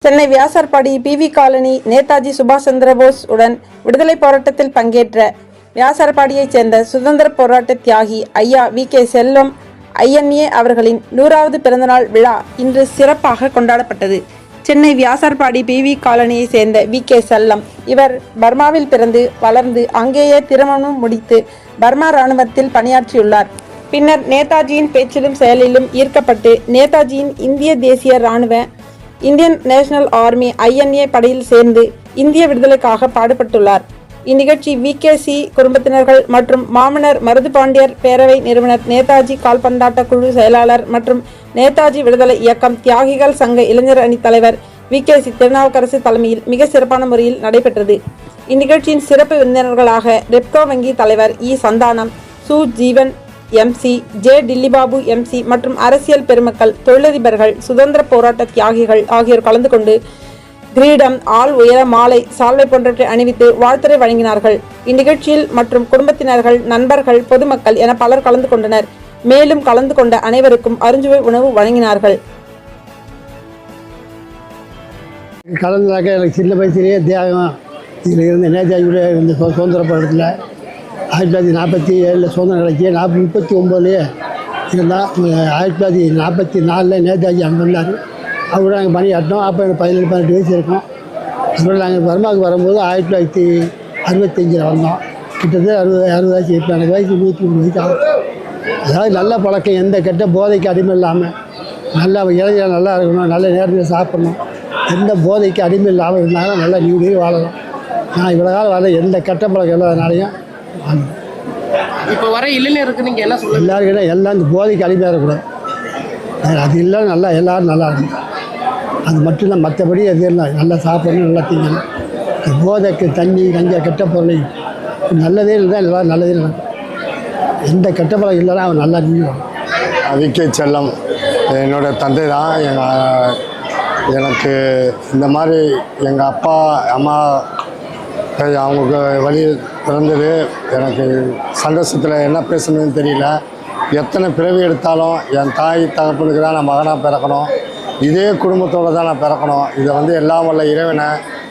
Chennai Vyasarpadi PV colony Netaji சுபாஷ் சந்திர போஸ் உடன் விடுதலை போராட்டத்தில் பங்கேற்ற வியாசர்பாடியைச் சேர்ந்த சுதந்திர போராட்ட தியாகி ஐயா VK செல்லம் INA அவர்களின் 100வது பிறந்தநாள் விழா இன்று சிறப்பாக கொண்டாடப்பட்டது. சென்னை வியாசர்பாடி PV காலனியைச் சேர்ந்த VK செல்லம் இவர் பர்மாவில் பிறந்து வளர்ந்து அங்கேயே திருமணம் முடித்து பர்மா இராணுவத்தில் பணியாற்றியுள்ளார். பின்னர் நேதாஜியின் பேச்சிலும் செயலிலும் ஈர்க்கப்பட்டு நேதாஜியின் இந்திய தேசிய இராணுவ இந்தியன் நேஷனல் ஆர்மி INA படையில் சேர்ந்து இந்திய விடுதலைக்காக பாடுபட்டுள்ளார். இந்நிகழ்ச்சி VKC குடும்பத்தினர்கள் மற்றும் மாமன்னர் மருதுபாண்டியர் பேரவை நிறுவனர், நேதாஜி கால்பந்தாட்ட குழு செயலாளர் மற்றும் நேதாஜி விடுதலை இயக்கம் தியாகிகள் சங்க இளைஞர் அணி தலைவர் VKC திருநாவுக்கரசு தலைமையில் மிக சிறப்பான முறையில் நடைபெற்றது. இந்நிகழ்ச்சியின் சிறப்பு விருந்தினர்களாக ரெப்கோ வங்கி தலைவர் சந்தானம், சு ஜீவன் MC, J டில்லிபாபு MC மற்றும் அரசியல் பெருமக்கள், தொழிலதிபர்கள், சுதந்திர போராட்ட தியாகிகள் ஆகியோர் கலந்து கொண்டு கிரீடம், ஆள் உயர மாலை, சால்வை போன்றவற்றை அணிவித்து வாழ்த்துரை வழங்கினார்கள். இந்நிகழ்ச்சியில் மற்றும் குடும்பத்தினர்கள், நண்பர்கள், பொதுமக்கள் என பலர் கலந்து கொண்டனர். மேலும் கலந்து கொண்ட அனைவருக்கும் அருஞ்சுவை உணவு வழங்கினார்கள். கலந்தாக்க எனக்கு சின்ன வயசுலேயே தியாகம் இதில் இருந்த நேதாஜியோட இருந்த சுதந்திர போராட்டத்தில் 1947 சுதந்திரம் கிடைச்சி 39லேயே இருந்தால் 1944 நேதாஜி அங்கே வந்தார். அவரோட நாங்கள் பணியாற்றினோம். அப்போ எனக்கு 17-18 வயசு இருக்கும். அதோட நாங்கள் பர்மாவுக்கு வரும்போது 1965 வந்தோம். கிட்டத்தட்ட 60 ஆச்சு. இப்போ எனக்கு வயசு 103 வயசு ஆகும். அதாவது நல்ல பழக்கம், எந்த கெட்ட போதைக்கு அடிமை இல்லாமல் நல்லா இளைஞர் நல்லா இருக்கணும், நல்ல நேரத்தில் சாப்பிடணும், எந்த போதைக்கு அடிமை இல்லாமல் இருந்தாலும் நல்லா நீடி வாழணும். நான் இவ்வளோ காலம் வர எந்த கெட்ட பழக்கம் இல்லாதனாலையும் இப்போ வர இளைஞருக்கு நீங்கள் என்ன சொல்லுங்கள்? எல்லாருக்கிட்ட எல்லாம் இந்த போதைக்கு அடிமையாக இருக்கக்கூடாது. அது இல்லை, நல்லா எல்லோரும் நல்லா இருக்கும். அது மட்டும் இல்லை, மற்றபடி எது இல்லை, நல்லா சாப்பிடணும், நல்லா திங்கணும். போதைக்கு தண்ணி கஞ்சா கெட்ட பொருளை நல்லதே இல்லை, எல்லோரும் நல்லதே இல்லை. எந்த கெட்ட பழக்கம் இல்லைனா அவன் நல்லா நீங்களும். VK செல்லம் என்னோடய தந்தை தான். எனக்கு இந்த மாதிரி எங்கள் அப்பா அம்மா அவங்களுக்கு வழி பிறந்தது. எனக்கு சந்தோஷத்தில் என்ன பேசணும்னு தெரியல. எத்தனை பிறவி எடுத்தாலும் என் தாய் தகப்பனுக்கு தான் நான் மகனாக பிறக்கணும், இதே குடும்பத்தோடு தான் நான் பிறக்கணும். இதை எல்லாம் வல்ல இறைவனை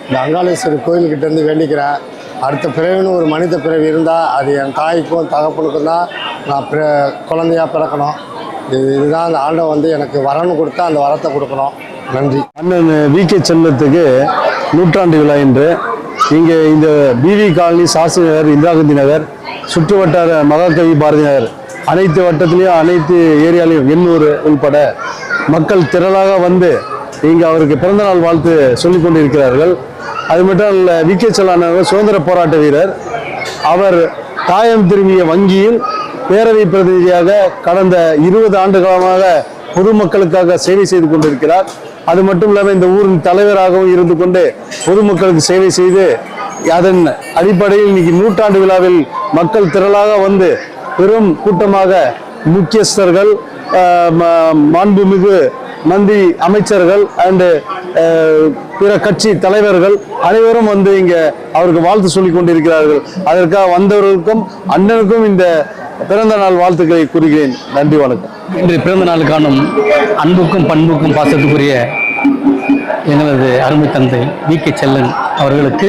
இந்த அங்காளேஸ்வரர் கோயில்கிட்டேருந்து வேண்டிக்கிறேன். அடுத்த பிறவின்னு ஒரு மனித பிறவி இருந்தால் அது என் தாய்க்கும் தகப்பனுக்கும் தான் நான் குழந்தையாக பிறக்கணும். இதுதான் அந்த ஆண்டவன் எனக்கு வரன்னு கொடுத்தா அந்த வரத்தை கொடுக்கணும். நன்றி. அண்ணன் VK செல்லத்துக்கு 100ஆண்டு விழா என்று இங்கே இந்த PV காலனி, சாஸ்திரி நகர், இந்திரா காந்தி நகர், சுற்று வட்டார மகாகவி பாரதி நகர் அனைத்து வட்டத்திலையும் அனைத்து ஏரியாலையும் 800 உள்பட மக்கள் திரளாக வந்து இங்கே அவருக்கு பிறந்தநாள் வாழ்த்து சொல்லிக் கொண்டிருக்கிறார்கள். அது மட்டும் இல்லை, VK செல்லம் சுதந்திர போராட்ட வீரர். அவர் தாயம் திரும்பிய வங்கியில் பேரவை பிரதிநிதியாக கடந்த 20 ஆண்டு காலமாக பொதுமக்களுக்காக சேவை செய்து கொண்டிருக்கிறார். அது மட்டும் இல்லாமல் இந்த ஊரின் தலைவராகவும் இருந்து கொண்டு பொதுமக்களுக்கு சேவை செய்து அதன் அடிப்படையில் இன்னைக்கு 100ஆண்டு விழாவில் மக்கள் திரளாக வந்து பெரும் கூட்டமாக முக்கியஸ்தர்கள், மாண்புமிகு மந்திரி அமைச்சர்கள் அண்டு பிற கட்சி தலைவர்கள் அனைவரும் வந்து இங்கே அவருக்கு வாழ்த்து சொல்லிக் கொண்டிருக்கிறார்கள். அதற்காக வந்தவர்களுக்கும் அண்ணனுக்கும் இந்த பிறந்த நாள் வாழ்த்துக்களை கூறுகிறேன். நன்றி, வணக்கம். இன்று பிறந்த நாள் காணும் அன்புக்கும் பண்புக்கும் பாசத்துக்குரிய எங்களது அருமை தந்தை VK செல்லன் அவர்களுக்கு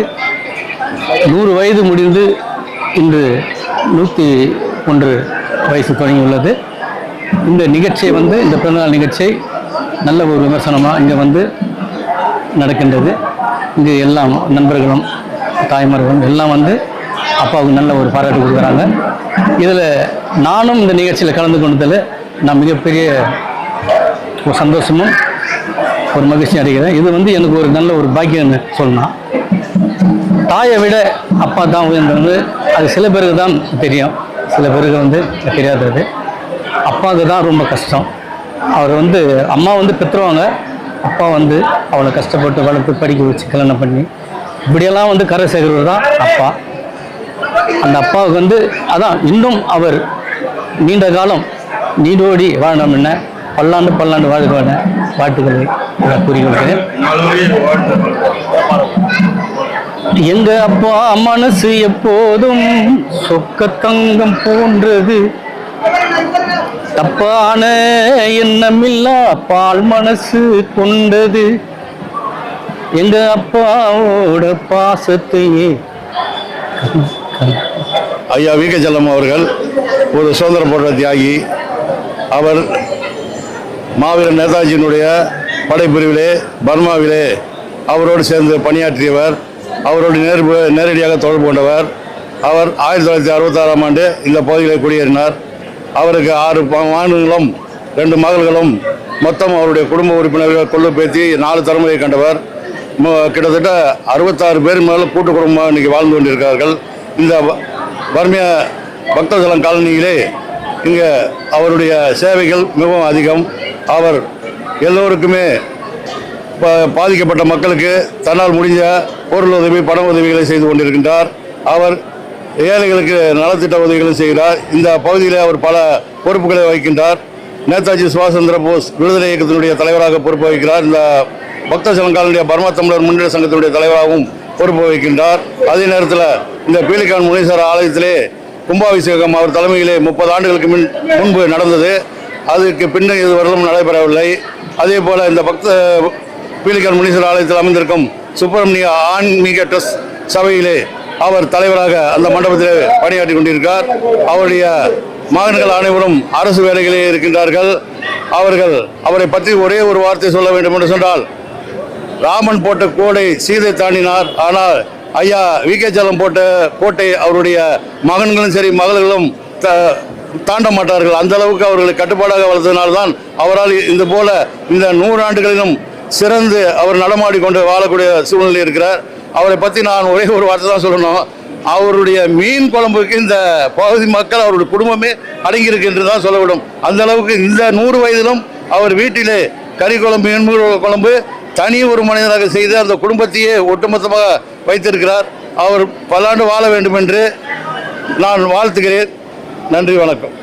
100 வயது முடிந்து இன்று 101 வயசு தொடங்கியுள்ளது. இந்த நிகழ்ச்சியை இந்த பிறந்தநாள் நிகழ்ச்சியை நல்ல ஒரு விமர்சனமாக இங்கே நடக்கின்றது. இங்கு எல்லாம் நண்பர்களும் தாய்மார்களும் எல்லாம் அப்பாவுக்கு நல்ல ஒரு பாராட்டு கொடுக்குறாங்க. இதில் நானும் இந்த நிகழ்ச்சியில் கலந்து கொண்டதில் நான் மிகப்பெரிய ஒரு சந்தோஷமும் ஒரு மகிழ்ச்சி அடைகிறேன். இது எனக்கு ஒரு நல்ல ஒரு பாக்கியம்னு சொல்லலாம். தாயை விட அப்பா தான் உயர்ந்தது. அது சில பேருக்கு தான் தெரியும், சில பேருக்கு தெரியாதது. அப்பாவுக்கு தான் ரொம்ப கஷ்டம். அவர் அம்மா பெற்றுருவாங்க, அப்பா அவளை கஷ்டப்பட்டு வளர்த்து படிக்க வச்சு கல்யாணம் பண்ணி இப்படியெல்லாம் கரை சேர்க்கிறவர் தான் அப்பா. அந்த அப்பாவுக்கு அதான் இன்னும் அவர் நீண்ட காலம் நீடோடி வாழணும் என்ன பல்லாண்டு வாழ்வான வாழ்த்துக்களை கூறிக்கொள்கிறேன். எங்க அப்பா மனசு எப்போதும் சொக்க தங்கம் போன்றது, தப்பான எண்ணமில்லா பால் மனசு கொண்டது. எங்க அப்பாவோட பாசத்தையே. ஐயா வி.கே. செல்லம் அவர்கள் ஒரு சுதந்திர போராட்ட தியாகி. அவர் மாவீரர் நேதாஜியினுடைய படைப்பிரிவிலே பர்மாவிலே அவரோடு சேர்ந்து பணியாற்றியவர். அவரோடு நேரடியாக தொடர்பு கொண்டவர். அவர் 1966ஆம் ஆண்டு இந்த பகுதியில் குடியேறினார். அவருக்கு 6 மகன்களும் 2 மகள்களும், மொத்தம் அவருடைய குடும்ப உறுப்பினர்கள் கொள்ளு பேத்தி 4 தலைமுறையை கண்டவர். கிட்டத்தட்ட 66 பேர் மேலே கூட்டு குடும்பமாக இன்றைக்கி வாழ்ந்து கொண்டிருக்கிறார்கள். இந்த பர்மிய பக்தஜலம் காலனியிலே இங்கே அவருடைய சேவைகள் மிகவும் அதிகம். அவர் எல்லோருக்குமே பாதிக்கப்பட்ட மக்களுக்கு தன்னால் முடிஞ்ச பொருள் உதவி, பண உதவிகளை செய்து கொண்டிருக்கின்றார். அவர் ஏழைகளுக்கு நலத்திட்ட உதவிகளும் செய்கிறார். இந்த பகுதியில் அவர் பல பொறுப்புகளை வகிக்கின்றார். நேதாஜி சுபாஷ் சந்திர போஸ் விடுதலை இயக்கத்தினுடைய தலைவராக பொறுப்பு வகிக்கிறார். இந்த பக்தஜலம் காலனிய பர்மா தமிழர் முன்னேற்ற சங்கத்தினுடைய தலைவராகவும் பொறுப்பு வகிக்கின்றார். அதே நேரத்தில் இந்த பீலிகான் முனீஸ்வரர் ஆலயத்திலே கும்பாபிஷேகம் அவர் தலைமையிலே 30 ஆண்டுகளுக்கு முன்பு நடந்தது. அதுக்கு பின்னர் இதுவரையிலும் நடைபெறவில்லை. அதே போல் இந்த பீலிகான் முனீஸ்வரர் ஆலயத்தில் அமைந்திருக்கும் சுப்பிரமணிய ஆன்மீக ட்ரஸ்ட் சபையிலே அவர் தலைவராக அந்த மண்டபத்திலே பணியாற்றி கொண்டிருக்கிறார். அவருடைய மகன்கள் அனைவரும் அரசு வேலைகளில் இருக்கின்றார்கள். அவரை பற்றி ஒரே ஒரு வார்த்தை சொல்ல வேண்டும் என்று சொன்னால், ராமன் போட்ட கோடை சீதை தாண்டினார். ஆனால் ஐயா வி.கே. செல்லம் போட்ட கோட்டை அவருடைய மகன்களும் சரி மகள்களும் தாண்ட மாட்டார்கள். அந்த அளவுக்கு அவர்களை கட்டுப்பாடாக வளர்த்ததினால்தான் அவரால் இந்த போல இந்த 100 ஆண்டுகளிலும் சிறந்து அவர் நடமாடிக்கொண்டு வாழக்கூடிய சூழ்நிலை இருக்கிறார். அவரை பற்றி நான் ஒரே ஒரு வார்த்தை தான் சொல்லணும். அவருடைய மீன் குழம்புக்கு இந்த பகுதி மக்கள் அவருடைய குடும்பமே அடங்கியிருக்கு என்று தான் சொல்லவிடும். அந்த அளவுக்கு இந்த 100 வயதிலும் அவர் வீட்டிலே கறி குழம்பு, மீன் குழம்பு தனி ஒரு மனிதராக செய்து அந்த குடும்பத்தையே ஒட்டுமொத்தமாக வைத்திருக்கிறார். அவர் பல்லாண்டு வாழ வேண்டும் என்று நான் வாழ்த்துகிறேன். நன்றி, வணக்கம்.